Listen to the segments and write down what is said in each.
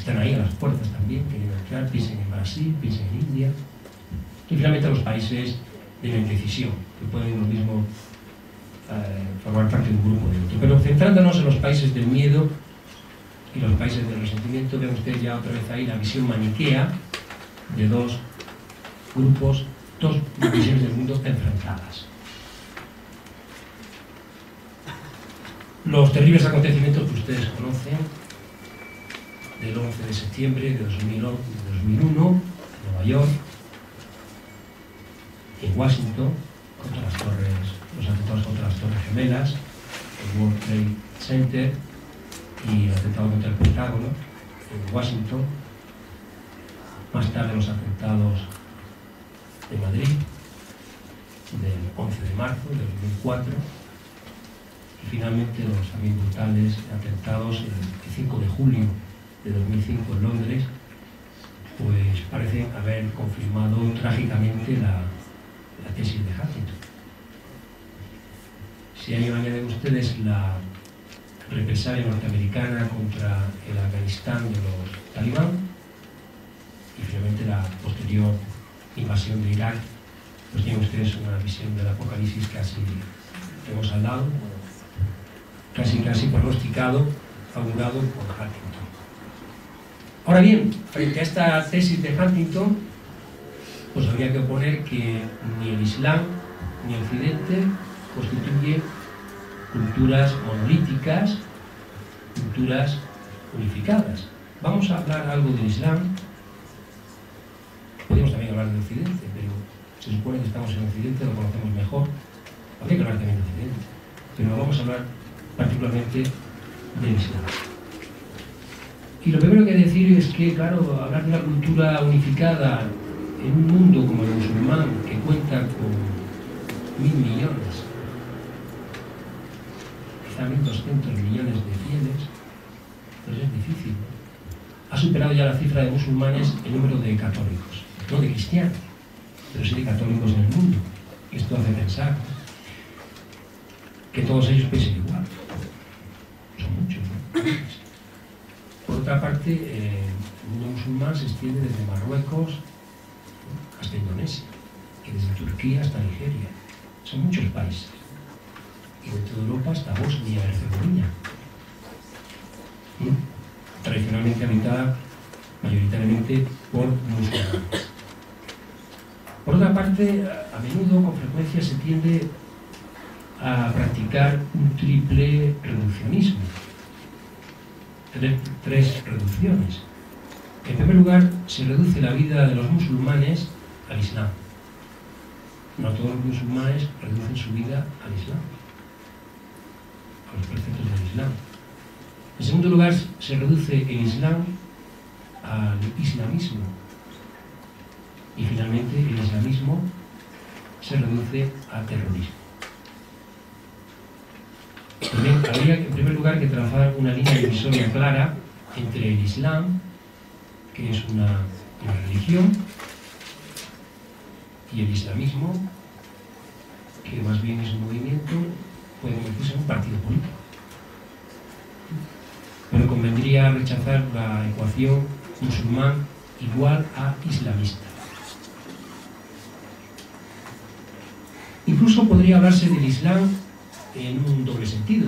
están ahí a las puertas también, queriendo entrar, piensen en Brasil, piensen en India, y finalmente los países de la indecisión, que pueden lo mismo formar parte de un grupo de otro. Pero centrándonos en los países del miedo y los países del resentimiento, ven ustedes ya otra vez ahí la visión maniquea de dos grupos, dos visiones del mundo enfrentadas. Los terribles acontecimientos que ustedes conocen, del 11 de septiembre de 2001, en Nueva York, en Washington, contra los atentados contra las Torres Gemelas, el World Trade Center y el atentado contra el Pentágono en Washington, más tarde los atentados de Madrid del 11 de marzo de 2004 y finalmente los también brutales atentados el 5 de julio de 2005 en Londres, pues parecen haber confirmado trágicamente la tesis de Huntington. Si a ello añaden ustedes la represalia norteamericana contra el Afganistán de los talibán y finalmente la posterior invasión de Irak, pues tienen ustedes una visión del apocalipsis casi hemos hablado, casi pronosticado, augurado por Huntington. Ahora bien, frente a esta tesis de Huntington, pues habría que oponer que ni el Islam ni Occidente constituyen culturas monolíticas, culturas unificadas. Vamos a hablar algo del Islam, podemos también hablar del Occidente, pero se supone que estamos en Occidente, lo conocemos mejor, habría que hablar también del Occidente, pero vamos a hablar particularmente del Islam. Y lo primero que hay que decir es que, claro, hablar de una cultura unificada en un mundo como el musulmán, que cuenta con 1.000 millones, quizá 1.200 millones de fieles, pues es difícil, ¿no? Ha superado ya la cifra de musulmanes el número de católicos, no de cristianos, pero sí de católicos en el mundo. Esto hace pensar, ¿no?, que todos ellos piensen igual. Son muchos, ¿no? Por otra parte, el mundo musulmán se extiende desde Marruecos hasta Indonesia, y desde Turquía hasta Nigeria. Son muchos países. Y dentro de Europa hasta Bosnia y Herzegovina, tradicionalmente habitada mayoritariamente por musulmanes. Por otra parte, a menudo, con frecuencia, se tiende a practicar un triple reduccionismo. Tener tres reducciones. En primer lugar, se reduce la vida de los musulmanes al Islam. No todos los musulmanes reducen su vida al Islam, a los preceptos del Islam. En segundo lugar, se reduce el Islam al islamismo. Y finalmente, el islamismo se reduce al terrorismo. También habría, en primer lugar, que trazar una línea divisoria clara entre el Islam, que es una religión, y el islamismo, que más bien es un movimiento, puede convertirse en un partido político. Pero convendría rechazar la ecuación musulmán igual a islamista. Incluso podría hablarse del Islam en un doble sentido.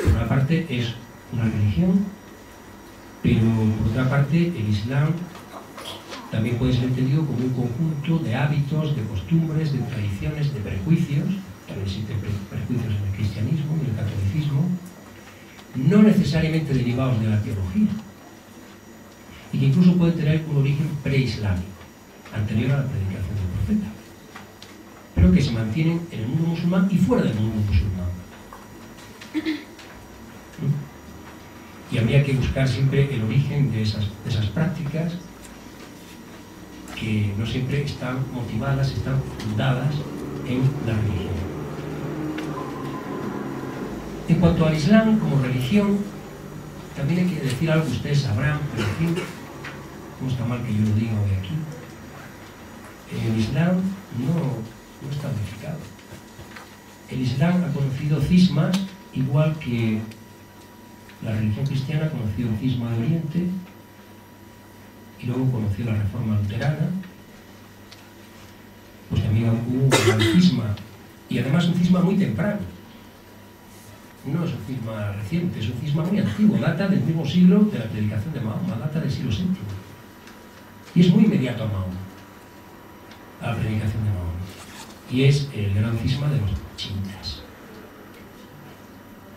Por una parte es una religión, pero por otra parte el Islam también puede ser entendido como un conjunto de hábitos, de costumbres, de tradiciones, de prejuicios. También existen prejuicios en el cristianismo y el catolicismo, no necesariamente derivados de la teología, y que incluso pueden tener un origen preislámico, anterior a la predicación del profeta, pero que se mantienen en el mundo musulmán y fuera del mundo musulmán. Y habría que buscar siempre el origen de esas prácticas, que no siempre están motivadas, están fundadas en la religión. En cuanto al Islam como religión, también hay que decir algo que ustedes sabrán, pero en fin, no está mal que yo lo diga hoy aquí. El Islam no está unificado. El Islam ha conocido cismas, igual que la religión cristiana ha conocido el cisma de Oriente, y luego conoció la Reforma Luterana, pues también hubo un gran cisma, y además un cisma muy temprano. No es un cisma reciente, es un cisma muy antiguo, data del mismo siglo de la predicación de Mahoma, data del siglo VII. Y es muy inmediato a Mahoma, a la predicación de Mahoma. Y es el gran cisma de los chiitas.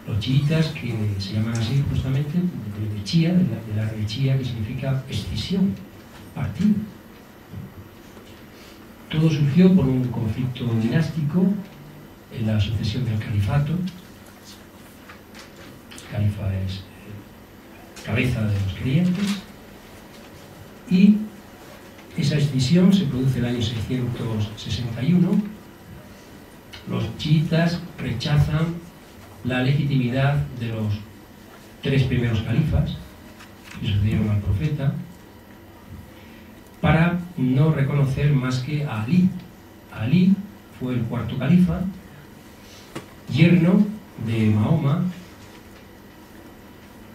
Los chiitas, que se llaman así justamente de chía, del árabe chía, que significa escisión, partido. Todo surgió por un conflicto dinástico en la sucesión del califato. El califa es cabeza de los creyentes, y esa escisión se produce en el año 661. Los chiitas rechazan la legitimidad de los 3 primeros califas que sucedieron al profeta, para no reconocer más que a Ali. Ali fue el 4º califa, yerno de Mahoma,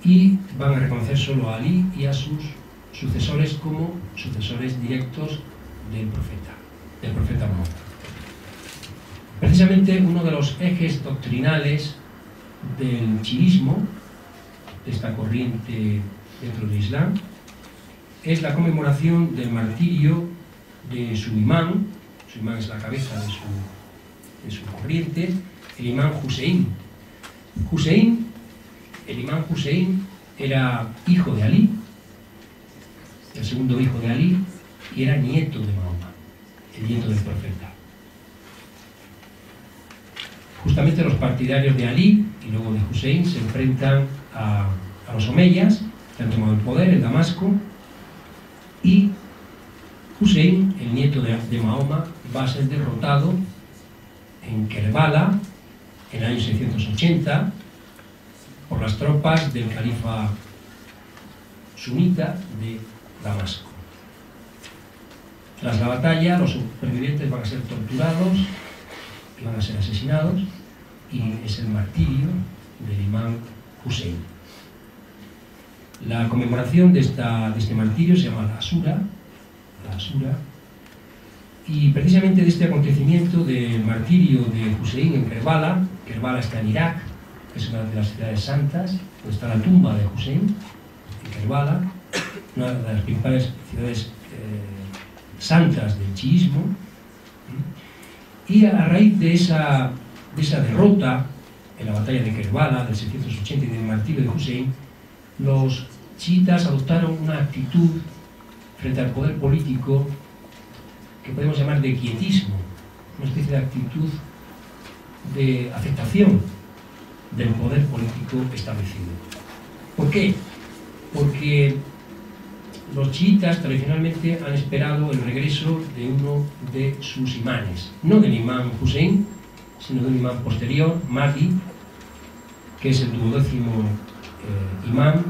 y van a reconocer solo a Ali y a sus sucesores como sucesores directos del profeta Mahoma. Precisamente uno de los ejes doctrinales del chiismo, de esta corriente dentro del Islam, es la conmemoración del martirio de su imán. Su imán es la cabeza de su corriente, el imán Hussein. El imán Hussein era hijo de Ali, el segundo hijo de Ali, y era nieto de Mahoma, el nieto del profeta. Justamente los partidarios de Ali y luego de Hussein se enfrentan a los omeyas, que han tomado el poder en Damasco, y Hussein, el nieto de Mahoma, va a ser derrotado en Kerbala en el año 680 por las tropas del califa sunita de Damasco. Tras la batalla, los supervivientes van a ser torturados y van a ser asesinados, y es el martirio del imán Hussein. La conmemoración de este martirio se llama la Asura, y precisamente de este acontecimiento del martirio de Hussein en Kerbala. Kerbala está en Irak, es una de las ciudades santas, donde está la tumba de Hussein, en Kerbala, una de las principales ciudades santas del chiismo. Y a raíz de esa derrota en la batalla de Kerbala del 680 y del martirio de Hussein, los chiitas adoptaron una actitud frente al poder político que podemos llamar de quietismo, una especie de actitud de aceptación del poder político establecido. ¿Por qué? Porque los chiitas tradicionalmente han esperado el regreso de uno de sus imanes, no del imán Hussein, sino de un imán posterior, Mahdi, que es el 12º imán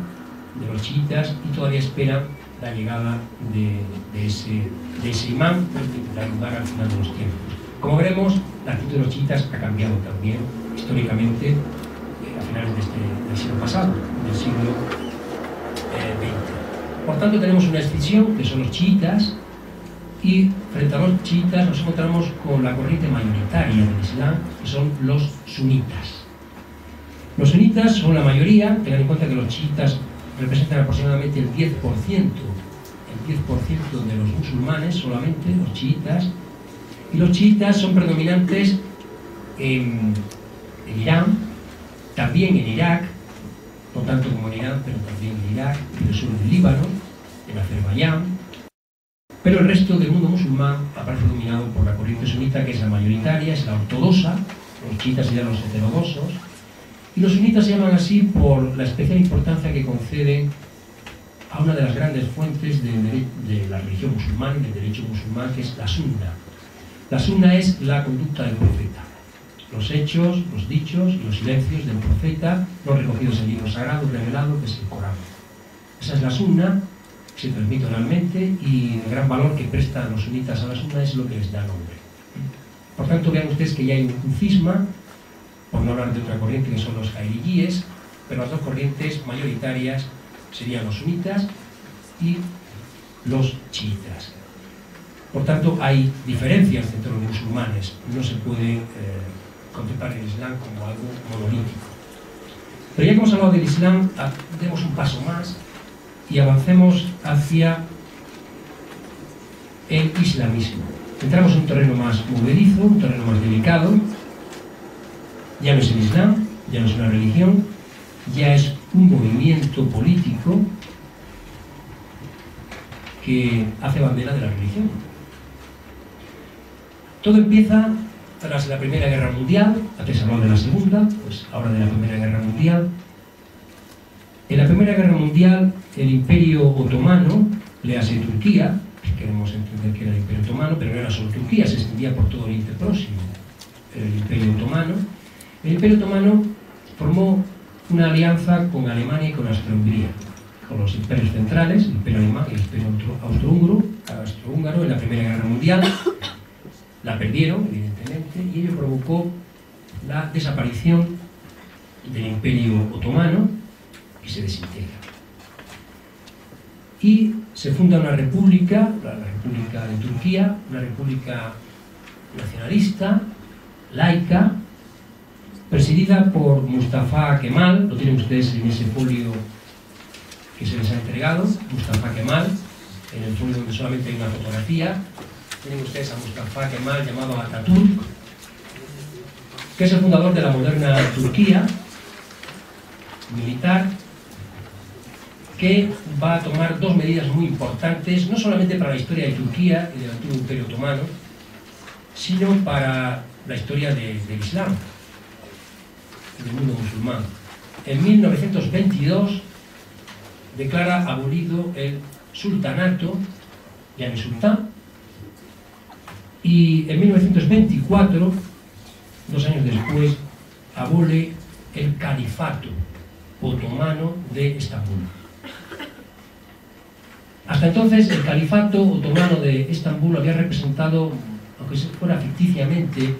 de los chiitas, y todavía esperan la llegada de ese imán, que dará lugar al final de los tiempos. Como veremos, la actitud de los chiitas ha cambiado también históricamente a finales del siglo pasado, del siglo XX. Por tanto, tenemos una escisión, que son los chiitas, y frente a los chiitas nos encontramos con la corriente mayoritaria del Islam, que son los sunitas. Los sunitas son la mayoría. Tengan en cuenta que los chiitas representan aproximadamente el 10% de los musulmanes, solamente los chiitas, y los chiitas son predominantes en Irán, también en Irak, no tanto como en Irán, pero también en Irak, en el sur del Líbano, en Azerbaiyán, pero el resto del mundo musulmán aparece dominado por la corriente sunita, que es la mayoritaria, es la ortodoxa. Los chiitas serían los heterodoxos, y los sunitas se llaman así por la especial importancia que conceden a una de las grandes fuentes de la religión musulmana y del derecho musulmán, que es la sunna. La sunna es la conducta del profeta, los hechos, los dichos y los silencios del profeta, no recogidos en libros sagrados, revelado, que es el Corán. Esa es la sunna, que se transmite oralmente, y el gran valor que prestan los sunitas a la sunna es lo que les da nombre. Por tanto, vean ustedes que ya hay un cisma, por no hablar de otra corriente, que son los jairiyíes, pero las dos corrientes mayoritarias serían los sunitas y los chiitas. Por tanto, hay diferencias entre los musulmanes, no se puede contemplar el Islam como algo monolítico. Pero ya que hemos hablado del Islam, demos un paso más y avancemos hacia el islamismo. Entramos en un terreno más movedizo, un terreno más delicado. Ya no es el Islam, ya no es una religión, ya es un movimiento político que hace bandera de la religión. Todo empieza tras la Primera Guerra Mundial, antes se hablaba de la Segunda, pues ahora de la Primera Guerra Mundial. En la Primera Guerra Mundial, el Imperio Otomano, léase Turquía, queremos entender que era el Imperio Otomano, pero no era solo Turquía, se extendía por todo Oriente Próximo, era el Imperio Otomano. El Imperio Otomano formó una alianza con Alemania y con Austria-Hungría, con los imperios centrales, el Imperio Alemán y el Imperio Austrohúngaro en la Primera Guerra Mundial. La perdieron, evidentemente, y ello provocó la desaparición del Imperio Otomano, que se desintegra. Y se funda una república, la República de Turquía, una república nacionalista, laica, presidida por Mustafa Kemal. Lo tienen ustedes en ese folio que se les ha entregado, Mustafa Kemal, en el folio donde solamente hay una fotografía. Tienen ustedes a Mustafa Kemal, llamado Atatürk, que es el fundador de la moderna Turquía militar, que va a tomar dos medidas muy importantes, no solamente para la historia de Turquía y del antiguo Imperio Otomano, sino para la historia del Islam, del mundo musulmán. En 1922 declara abolido el sultanato, ya no sultán, y en 1924, 2 años después, abole el califato otomano de Estambul. Hasta entonces, el califato otomano de Estambul había representado, aunque fuera ficticiamente,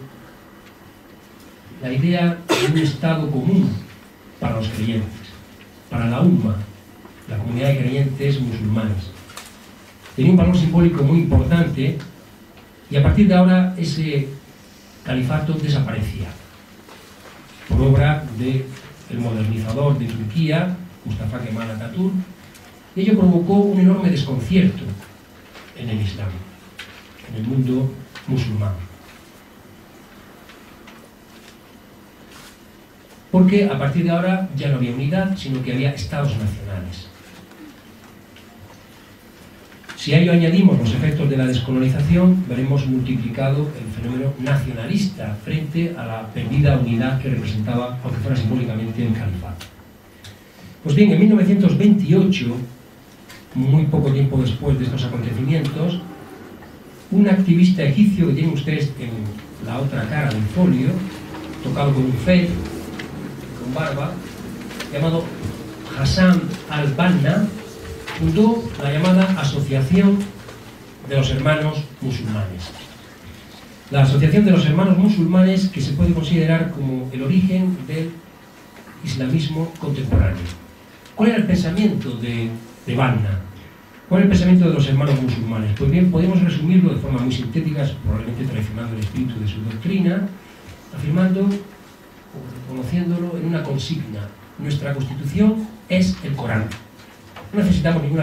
la idea de un Estado común para los creyentes, para la Umma, la comunidad de creyentes musulmanes. Tenía un valor simbólico muy importante y a partir de ahora ese califato desaparecía por obra del modernizador de Turquía, Mustafa Kemal Atatürk, y ello provocó un enorme desconcierto en el Islam, en el mundo musulmán. Porque a partir de ahora ya no había unidad, sino que había estados nacionales. Si a ello añadimos los efectos de la descolonización, veremos multiplicado el fenómeno nacionalista frente a la perdida unidad que representaba, aunque fuera simbólicamente, el califato. Pues bien, en 1928, muy poco tiempo después de estos acontecimientos, un activista egipcio que tienen ustedes en la otra cara del folio, tocado con un fez, con barba, llamado Hassan al-Banna, fundó la llamada Asociación de los Hermanos Musulmanes. La Asociación de los Hermanos Musulmanes, que se puede considerar como el origen del islamismo contemporáneo. ¿Cuál era el pensamiento de Banna? ¿Cuál era el pensamiento de los hermanos musulmanes? Pues bien, podemos resumirlo de forma muy sintética, probablemente traicionando el espíritu de su doctrina, afirmando o reconociéndolo en una consigna: nuestra Constitución es el Corán. No necesitamos ninguna